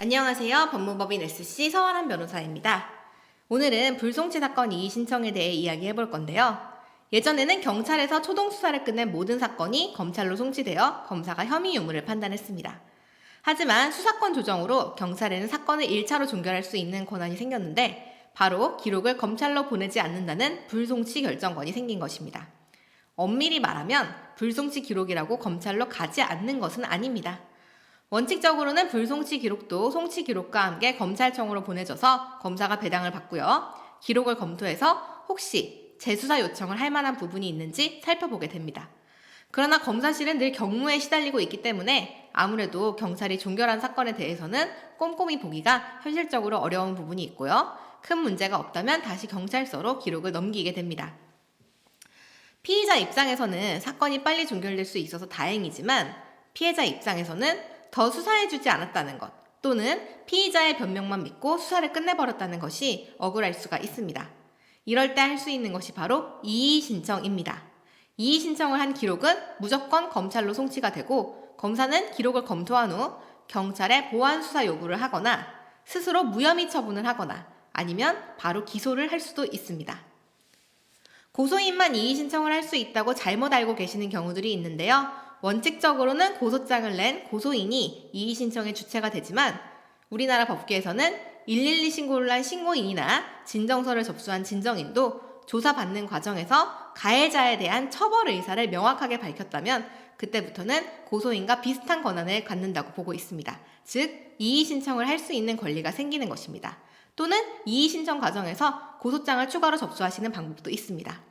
안녕하세요. 법무법인 SC 서원한 변호사입니다. 오늘은 불송치 사건 이의 신청에 대해 이야기해 볼 건데요. 예전에는 경찰에서 초동 수사를 끝낸 모든 사건이 검찰로 송치되어 검사가 혐의 유무를 판단했습니다. 하지만 수사권 조정으로 경찰에는 사건을 1차로 종결할 수 있는 권한이 생겼는데 바로 기록을 검찰로 보내지 않는다는 불송치 결정권이 생긴 것입니다. 엄밀히 말하면 불송치 기록이라고 검찰로 가지 않는 것은 아닙니다. 원칙적으로는 불송치 기록도 송치 기록과 함께 검찰청으로 보내져서 검사가 배당을 받고요. 기록을 검토해서 혹시 재수사 요청을 할 만한 부분이 있는지 살펴보게 됩니다. 그러나 검사실은 늘 경무에 시달리고 있기 때문에 아무래도 경찰이 종결한 사건에 대해서는 꼼꼼히 보기가 현실적으로 어려운 부분이 있고요. 큰 문제가 없다면 다시 경찰서로 기록을 넘기게 됩니다. 피의자 입장에서는 사건이 빨리 종결될 수 있어서 다행이지만 피해자 입장에서는 더 수사해주지 않았다는 것 또는 피의자의 변명만 믿고 수사를 끝내버렸다는 것이 억울할 수가 있습니다. 이럴 때 할 수 있는 것이 바로 이의 신청입니다. 이의 신청을 한 기록은 무조건 검찰로 송치가 되고 검사는 기록을 검토한 후 경찰에 보완 수사 요구를 하거나 스스로 무혐의 처분을 하거나 아니면 바로 기소를 할 수도 있습니다. 고소인만 이의 신청을 할 수 있다고 잘못 알고 계시는 경우들이 있는데요. 원칙적으로는 고소장을 낸 고소인이 이의 신청의 주체가 되지만 우리나라 법규에서는 112 신고를 한 신고인이나 진정서를 접수한 진정인도 조사받는 과정에서 가해자에 대한 처벌 의사를 명확하게 밝혔다면 그때부터는 고소인과 비슷한 권한을 갖는다고 보고 있습니다. 즉, 이의 신청을 할 수 있는 권리가 생기는 것입니다. 또는 이의 신청 과정에서 고소장을 추가로 접수하시는 방법도 있습니다.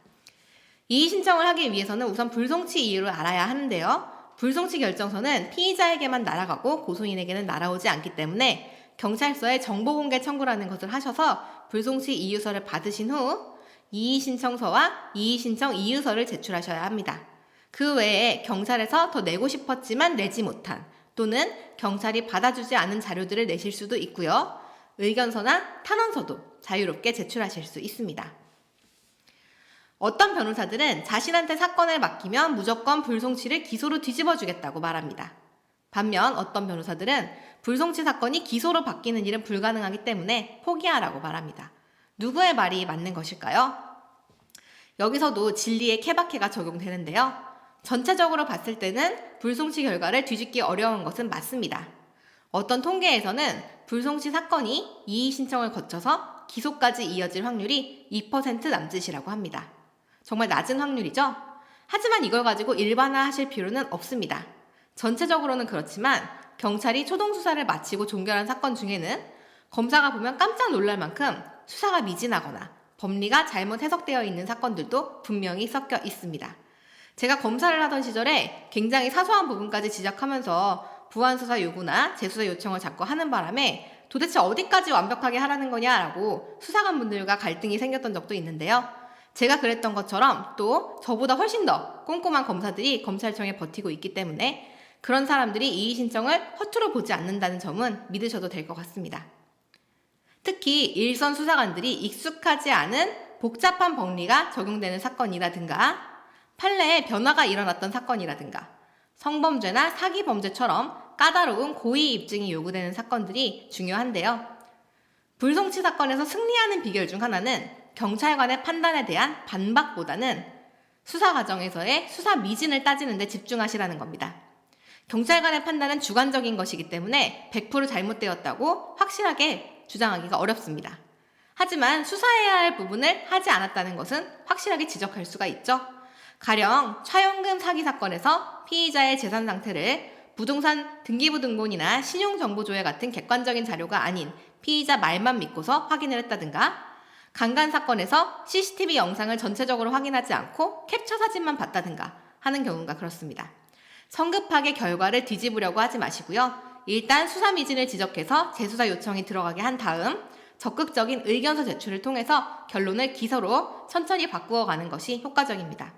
이의 신청을 하기 위해서는 우선 불송치 이유를 알아야 하는데요. 불송치 결정서는 피의자에게만 날아가고 고소인에게는 날아오지 않기 때문에 경찰서에 정보공개 청구라는 것을 하셔서 불송치 이유서를 받으신 후 이의 신청서와 이의 신청 이유서를 제출하셔야 합니다. 그 외에 경찰에서 더 내고 싶었지만 내지 못한 또는 경찰이 받아주지 않은 자료들을 내실 수도 있고요. 의견서나 탄원서도 자유롭게 제출하실 수 있습니다. 어떤 변호사들은 자신한테 사건을 맡기면 무조건 불송치를 기소로 뒤집어주겠다고 말합니다. 반면 어떤 변호사들은 불송치 사건이 기소로 바뀌는 일은 불가능하기 때문에 포기하라고 말합니다. 누구의 말이 맞는 것일까요? 여기서도 진리의 케바케가 적용되는데요. 전체적으로 봤을 때는 불송치 결과를 뒤집기 어려운 것은 맞습니다. 어떤 통계에서는 불송치 사건이 이의 신청을 거쳐서 기소까지 이어질 확률이 2% 남짓이라고 합니다. 정말 낮은 확률이죠? 하지만 이걸 가지고 일반화하실 필요는 없습니다. 전체적으로는 그렇지만 경찰이 초동 수사를 마치고 종결한 사건 중에는 검사가 보면 깜짝 놀랄 만큼 수사가 미진하거나 법리가 잘못 해석되어 있는 사건들도 분명히 섞여 있습니다. 제가 검사를 하던 시절에 굉장히 사소한 부분까지 지적하면서 부완수사 요구나 재수사 요청을 자꾸 하는 바람에 도대체 어디까지 완벽하게 하라는 거냐라고 수사관분들과 갈등이 생겼던 적도 있는데요. 제가 그랬던 것처럼 또 저보다 훨씬 더 꼼꼼한 검사들이 검찰청에 버티고 있기 때문에 그런 사람들이 이의 신청을 허투루 보지 않는다는 점은 믿으셔도 될 것 같습니다. 특히 일선 수사관들이 익숙하지 않은 복잡한 법리가 적용되는 사건이라든가 판례에 변화가 일어났던 사건이라든가 성범죄나 사기범죄처럼 까다로운 고의 입증이 요구되는 사건들이 중요한데요. 불송치 사건에서 승리하는 비결 중 하나는 경찰관의 판단에 대한 반박보다는 수사 과정에서의 수사 미진을 따지는 데 집중하시라는 겁니다. 경찰관의 판단은 주관적인 것이기 때문에 100% 잘못되었다고 확실하게 주장하기가 어렵습니다. 하지만 수사해야 할 부분을 하지 않았다는 것은 확실하게 지적할 수가 있죠. 가령 차용금 사기 사건에서 피의자의 재산 상태를 부동산 등기부등본이나 신용정보조회 같은 객관적인 자료가 아닌 피의자 말만 믿고서 확인을 했다든가 강간 사건에서 CCTV 영상을 전체적으로 확인하지 않고 캡처 사진만 봤다든가 하는 경우가 그렇습니다. 성급하게 결과를 뒤집으려고 하지 마시고요. 일단 수사 미진을 지적해서 재수사 요청이 들어가게 한 다음 적극적인 의견서 제출을 통해서 결론을 기소로 천천히 바꾸어 가는 것이 효과적입니다.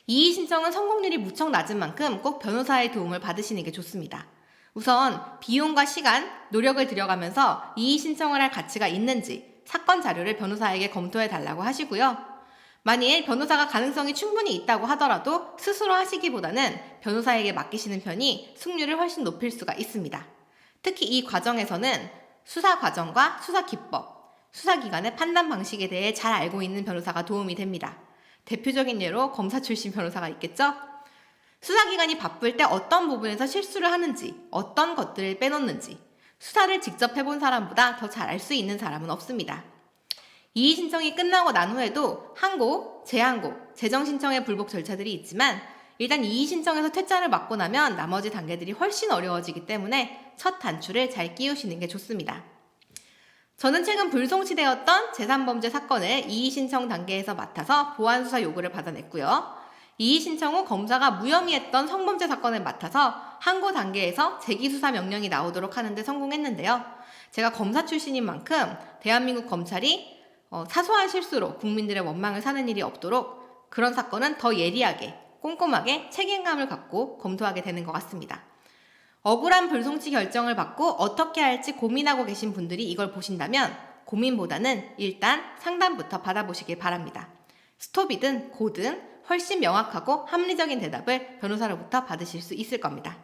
이의 신청은 성공률이 무척 낮은 만큼 꼭 변호사의 도움을 받으시는 게 좋습니다. 우선 비용과 시간, 노력을 들여가면서 이의 신청을 할 가치가 있는지 사건 자료를 변호사에게 검토해 달라고 하시고요. 만일 변호사가 가능성이 충분히 있다고 하더라도 스스로 하시기보다는 변호사에게 맡기시는 편이 승률을 훨씬 높일 수가 있습니다. 특히 이 과정에서는 수사 과정과 수사 기법, 수사기관의 판단 방식에 대해 잘 알고 있는 변호사가 도움이 됩니다. 대표적인 예로 검사 출신 변호사가 있겠죠? 수사기관이 바쁠 때 어떤 부분에서 실수를 하는지, 어떤 것들을 빼놓는지, 수사를 직접 해본 사람보다 더 잘 알 수 있는 사람은 없습니다. 이의 신청이 끝나고 난 후에도 항고, 재항고, 재정 신청의 불복 절차들이 있지만 일단 이의 신청에서 퇴짜를 맞고 나면 나머지 단계들이 훨씬 어려워지기 때문에 첫 단추를 잘 끼우시는 게 좋습니다. 저는 최근 불송치되었던 제3범죄 사건을 이의 신청 단계에서 맡아서 보완 수사 요구를 받아냈고요. 이의 신청 후 검사가 무혐의했던 성범죄 사건을 맡아서 항고 단계에서 재기수사 명령이 나오도록 하는데 성공했는데요. 제가 검사 출신인 만큼 대한민국 검찰이 사소한 실수로 국민들의 원망을 사는 일이 없도록 그런 사건은 더 예리하게, 꼼꼼하게 책임감을 갖고 검토하게 되는 것 같습니다. 억울한 불송치 결정을 받고 어떻게 할지 고민하고 계신 분들이 이걸 보신다면 고민보다는 일단 상담부터 받아보시길 바랍니다. 스톱이든 고든 훨씬 명확하고 합리적인 대답을 변호사로부터 받으실 수 있을 겁니다.